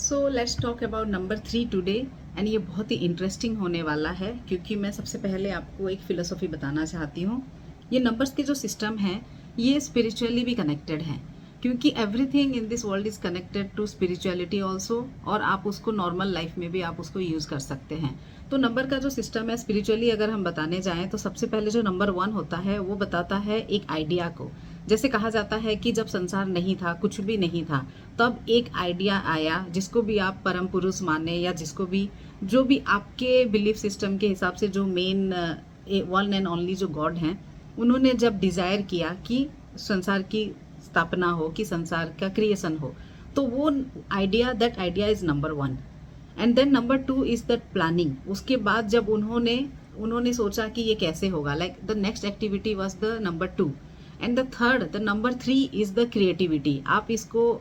So let's talk about number 3 today. And ये बहुत ही interesting होने वाला है क्योंकि मैं सबसे पहले आपको एक फिलोसॉफी बताना चाहती हूँ। ये नंबर्स के जो सिस्टम है ये स्पिरिचुअली भी कनेक्टेड है क्योंकि everything in this world is connected to spirituality also, और आप उसको नॉर्मल लाइफ में भी आप उसको यूज़ कर सकते हैं। तो नंबर का जो सिस्टम है स्पिरिचुअली अगर हम बताने जाएं तो सबसे पहले जो नंबर 1 होता है वो बताता है एक आइडिया को। जैसे कहा जाता है कि जब संसार नहीं था, कुछ भी नहीं था, तब एक आइडिया आया जिसको भी आप परम पुरुष माने या जिसको भी जो भी आपके बिलीफ सिस्टम के हिसाब से जो मेन वन एंड ओनली जो गॉड हैं, उन्होंने जब डिजायर किया कि संसार की स्थापना हो, कि संसार का क्रिएशन हो, तो वो idea, that idea is number 1। And then number 2 is that planning. उसके बाद जब उन्होंने सोचा कि ये कैसे होगा, like the next activity was the number 2। And the third, the number 3 is the creativity. आप इसको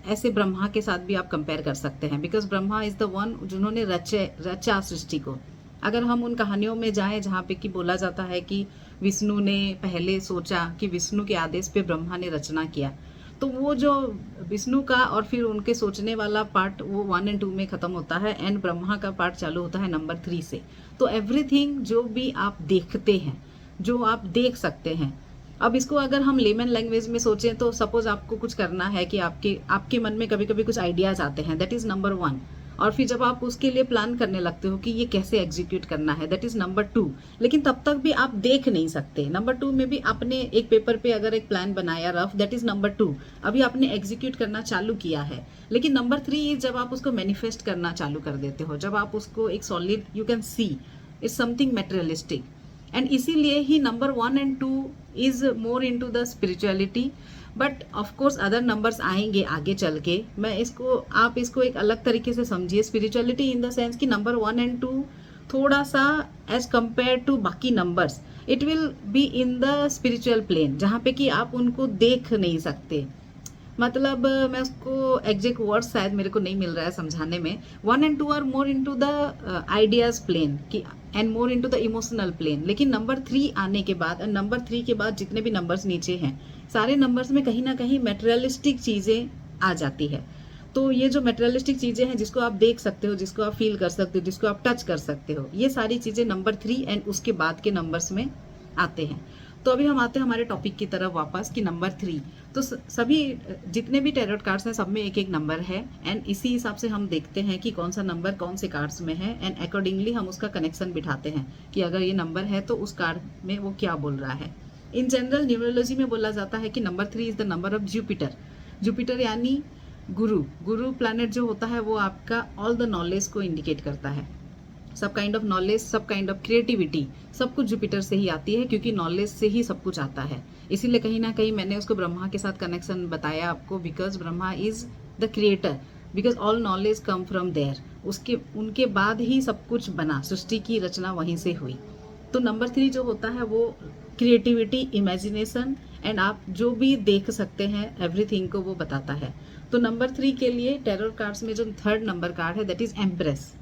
ऐसे ब्रह्मा के साथ भी आप कंपेयर कर सकते हैं, because Brahma is the one जिन्होंने रचा सृष्टि को। अगर हम उन कहानियों में जाएं जहाँ पे कि बोला जाता है कि विष्णु ने पहले सोचा, कि विष्णु के आदेश पे ब्रह्मा ने रचना किया, तो वो जो विष्णु का और फिर उनके सोचने वाला पार्ट वो 1 और 2 में खत्म होता है, एंड ब्रह्मा का पार्ट चालू होता है नंबर 3 से। तो एवरीथिंग जो भी आप देखते हैं, जो आप देख सकते हैं, अब इसको अगर हम लेमन लैंग्वेज में सोचें तो सपोज आपको कुछ करना है कि आपके मन में कभी कभी कुछ आइडियाज आते हैं, दैट इज नंबर 1। और फिर जब आप उसके लिए प्लान करने लगते हो कि ये कैसे एग्जीक्यूट करना है, दैट इज नंबर 2। लेकिन तब तक भी आप देख नहीं सकते। नंबर 2 में भी आपने एक पेपर पे अगर एक प्लान बनाया रफ, दैट इज नंबर 2। अभी आपने एग्जीक्यूट करना चालू किया है। लेकिन नंबर 3 जब आप उसको मैनिफेस्ट करना चालू कर देते हो, जब आप उसको एक solid, you can see it's something materialistic. And इसीलिए ही नंबर 1 और 2 is more into the spirituality. But of course other numbers आएंगे आगे चल के। आप इसको एक अलग तरीके से समझिए, स्पिरिचुअलिटी इन द सेंस कि नंबर 1 और 2 थोड़ा सा एज कंपेयर टू बाकी numbers, it will be in the spiritual plane, जहाँ पे कि आप उनको देख नहीं सकते। मतलब मैं उसको एग्जैक्ट वर्ड शायद मेरे को नहीं मिल रहा है समझाने में। 1 और 2 are more into the ideas plane की and more into the emotional plane. लेकिन नंबर 3 आने के बाद, नंबर 3 के बाद जितने भी नंबर्स नीचे हैं, सारे नंबर्स में कहीं ना कहीं मेटेरियलिस्टिक चीजें आ जाती है। तो ये जो मेटेरियलिस्टिक चीजें हैं जिसको आप देख सकते हो, जिसको आप फील कर सकते हो, जिसको आप टच कर सकते हो, ये सारी चीजें नंबर 3 एंड उसके बाद के नंबर्स में आते हैं। तो अभी हम आते हैं हमारे टॉपिक की तरफ वापस कि नंबर 3। तो सभी जितने भी टैरोट कार्ड्स हैं सब में एक एक नंबर है, एंड इसी हिसाब से हम देखते हैं कि कौन सा नंबर कौन से कार्ड्स में है, एंड अकॉर्डिंगली हम उसका कनेक्शन बिठाते हैं कि अगर ये नंबर है तो उस कार्ड में वो क्या बोल रहा है। इन जनरल न्यूमरोलॉजी में बोला जाता है कि number 3 is the number of Jupiter. Jupiter यानी गुरु प्लैनेट जो होता है वो आपका ऑल द नॉलेज को इंडिकेट करता है। सब काइंड ऑफ नॉलेज, सब काइंड ऑफ क्रिएटिविटी, सब कुछ जुपिटर से ही आती है, क्योंकि नॉलेज से ही सब कुछ आता है। इसीलिए कहीं ना कहीं मैंने उसको ब्रह्मा के साथ कनेक्शन बताया आपको, because Brahma is the creator, because all knowledge come from there. उनके बाद ही सब कुछ बना, सृष्टि की रचना वहीं से हुई। तो नंबर 3 जो होता है वो क्रिएटिविटी, इमेजिनेशन एंड आप जो भी देख सकते हैं एवरीथिंग को वो बताता है। तो नंबर 3 के लिए टैरो कार्ड्स में जो थर्ड नंबर कार्ड है that is empress.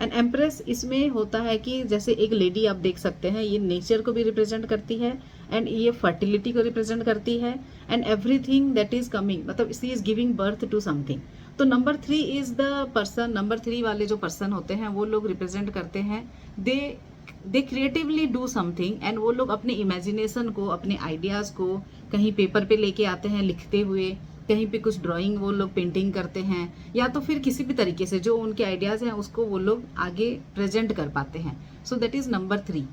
And empress इसमें होता है कि जैसे एक लेडी आप देख सकते हैं, ये नेचर को भी रिप्रेजेंट करती है, एंड ये फर्टिलिटी को रिप्रेजेंट करती है, and everything that is coming, मतलब she is giving birth to something. तो number 3 is the person, number 3 वाले जो पर्सन होते हैं वो लोग रिप्रेजेंट करते हैं, दे क्रिएटिवली डू समथिंग, एंड वो लोग अपने इमेजिनेशन को, अपने आइडियाज को कहीं पेपर पे लेके आते हैं लिखते हुए, कहीं पे कुछ ड्राइंग वो लोग पेंटिंग करते हैं, या तो फिर किसी भी तरीके से जो उनके आइडियाज हैं उसको वो लोग आगे प्रेजेंट कर पाते हैं। So that is number 3।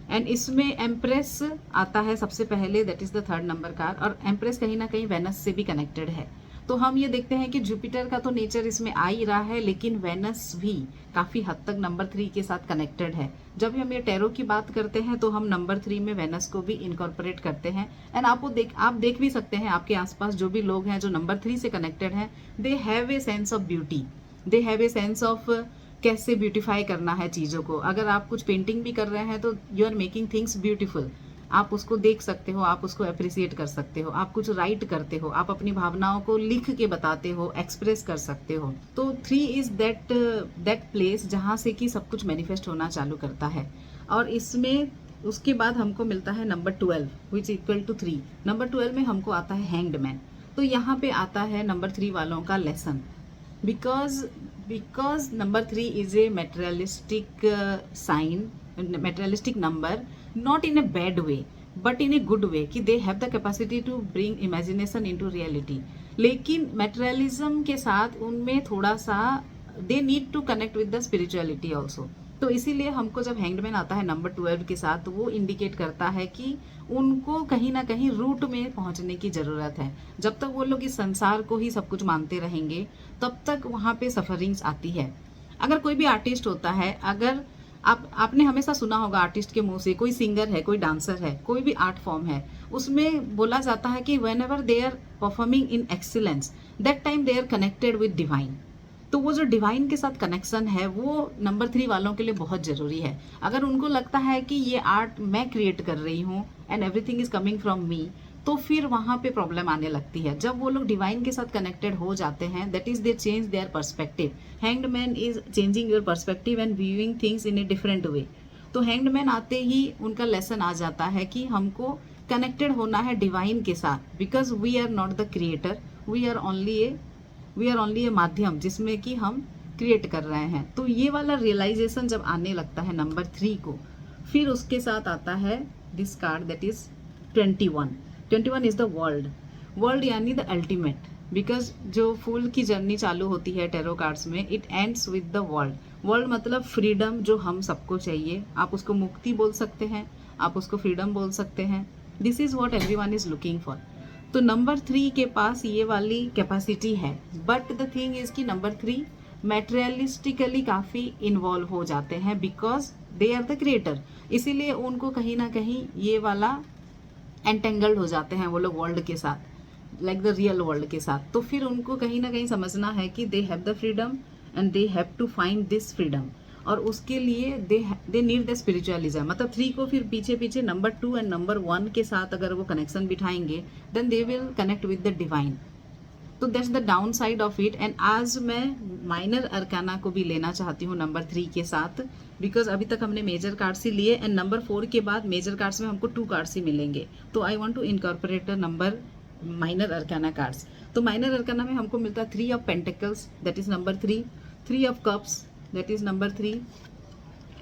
And इसमें एम्प्रेस आता है सबसे पहले, that is the third number card, और एम्प्रेस कहीं ना कहीं वेनस से भी कनेक्टेड है। तो हम ये देखते हैं कि जुपिटर का तो नेचर इसमें आ ही रहा है, लेकिन वेनस भी काफी हद तक नंबर 3 के साथ कनेक्टेड है। जब हम ये टैरो की बात करते हैं तो हम नंबर 3 में वेनस को भी इनकॉर्पोरेट करते हैं। एंड आप देख भी सकते हैं आपके आसपास जो भी लोग हैं जो नंबर 3 से कनेक्टेड हैं, they have a sense of beauty, they have a sense of कैसे ब्यूटीफाई करना है चीजों को। अगर आप कुछ पेंटिंग भी कर रहे हैं तो you are making things beautiful, आप उसको देख सकते हो, आप उसको अप्रिसिएट कर सकते हो, आप कुछ राइट करते हो, आप अपनी भावनाओं को लिख के बताते हो, एक्सप्रेस कर सकते हो। तो 3 इज दैट प्लेस जहाँ से कि सब कुछ मैनिफेस्ट होना चालू करता है। और इसमें उसके बाद हमको मिलता है number 12 which equal to 3। Number 12 में हमको आता है हैंग्ड मैन। तो यहाँ पे आता है नंबर 3 वालों का lesson. because number 3 is a materialistic sign, materialistic number, not in a bad way but in a good way, कि they have the capacity to bring imagination into reality. लेकिन materialism के साथ उनमें थोड़ा सा they need to connect with the spirituality also. तो इसीलिए हमको जब हैंगमैन आता है नंबर 12 के साथ, तो वो इंडिकेट करता है कि उनको कहीं ना कहीं रूट में पहुंचने की ज़रूरत है. जब तक वो लोग इस संसार को ही सब कुछ मानते रहेंगे तब तक वहाँ पे सफरिंग्स आती है. अगर कोई भी आर्टिस्ट होता है, अगर आपने हमेशा सुना होगा आर्टिस्ट के मुंह से, कोई सिंगर है, कोई डांसर है, कोई भी आर्ट फॉर्म है, उसमें बोला जाता है कि whenever they are performing in excellence that time they are connected with divine. तो वो जो डिवाइन के साथ कनेक्शन है वो नंबर 3 वालों के लिए बहुत ज़रूरी है. अगर उनको लगता है कि ये आर्ट मैं क्रिएट कर रही हूँ and everything is coming from me, तो फिर वहाँ पे प्रॉब्लम आने लगती है. जब वो लोग डिवाइन के साथ कनेक्टेड हो जाते हैं, that is they change their perspective. Hanged man is changing your perspective and viewing things in a different way. तो हैंग्ड मैन आते ही उनका लेसन आ जाता है कि हमको कनेक्टेड होना है डिवाइन के साथ, because we are not the creator, we are only a माध्यम जिसमें कि हम क्रिएट कर रहे हैं. तो ये वाला रियलाइजेशन जब आने लगता है नंबर 3 को, फिर उसके साथ आता है this card that is 21. 21 is the world यानी द अल्टीमेट, बिकॉज जो फूल की जर्नी चालू होती है टैरो कार्ड्स में, it ends with the world मतलब फ्रीडम जो हम सबको चाहिए. आप उसको मुक्ति बोल सकते हैं, आप उसको फ्रीडम बोल सकते हैं. This is what everyone is looking for. तो नंबर 3 के पास ये वाली कैपेसिटी है, बट द थिंग इज कि नंबर 3 मैटेरियलिस्टिकली काफ़ी इन्वॉल्व हो जाते हैं because they are the creator. इसीलिए उनको कहीं ना कहीं ये वाला एंटेंगल्ड हो जाते हैं वो लोग वर्ल्ड के साथ, लाइक द रियल वर्ल्ड के साथ. तो फिर उनको कहीं ना कहीं समझना है कि they have the freedom and they have to find this freedom, और उसके लिए दे नीड द स्पिरिचुअलिज्म. मतलब 3 को फिर पीछे पीछे नंबर 2 एंड नंबर 1 के साथ अगर वो कनेक्शन बिठाएंगे, then they will connect with the divine. तो that's the downside of it. And आज मैं माइनर अरकाना को भी लेना चाहती हूँ नंबर 3 के साथ, बिकॉज अभी तक हमने मेजर कार्ड्स ही लिए एंड नंबर 4 के बाद मेजर कार्ड्स में हमको 2 कार्ड्स ही मिलेंगे. तो I want to incorporate number minor arcana cards. तो माइनर अरकाना में हमको मिलता है 3 of pentacles that is number 3, 3 of cups that is number 3,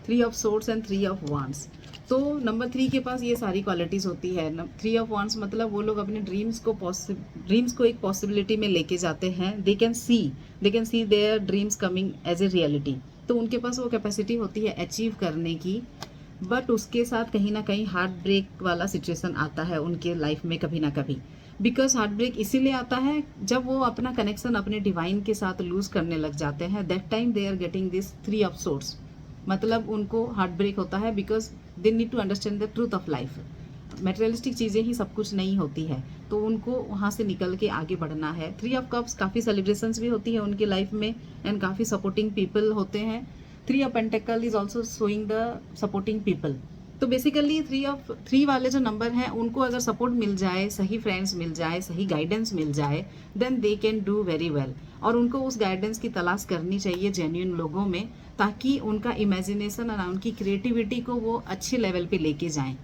3 of swords and 3 of wands. तो नंबर 3 के पास ये सारी क्वालिटीज़ होती है. 3 ऑफ वांड्स मतलब वो लोग अपने ड्रीम्स को एक पॉसिबिलिटी में लेके जाते हैं. They can see their dreams coming as a reality. तो उनके पास वो कैपेसिटी होती है अचीव करने की, बट उसके साथ कहीं ना कहीं हार्ट ब्रेक वाला सिचुएशन आता है उनके लाइफ में कभी ना कभी. बिकॉज हार्ट ब्रेक इसीलिए आता है जब वो अपना कनेक्शन अपने डिवाइन के साथ लूज करने लग जाते हैं. That time they are getting this 3 of swords. मतलब उनको हार्ट ब्रेक होता है because they need to understand the truth of life. Materialistic चीज़ें ही सब कुछ नहीं होती है, तो उनको वहाँ से निकल के आगे बढ़ना है. 3 ऑफ कप्स काफ़ी सेलिब्रेशंस भी होती है उनकी लाइफ में एंड काफ़ी सपोर्टिंग पीपल होते हैं. 3 of pentacle is also showing the supporting people. तो बेसिकली 3 वाले जो नंबर हैं उनको अगर सपोर्ट मिल जाए, सही फ्रेंड्स मिल जाए, सही गाइडेंस मिल जाए, then they can do very well. और उनको उस गाइडेंस की तलाश करनी चाहिए जेन्युइन लोगों में, ताकि उनका इमेजिनेशन और उनकी क्रिएटिविटी को वो अच्छे लेवल पे लेके जाएं.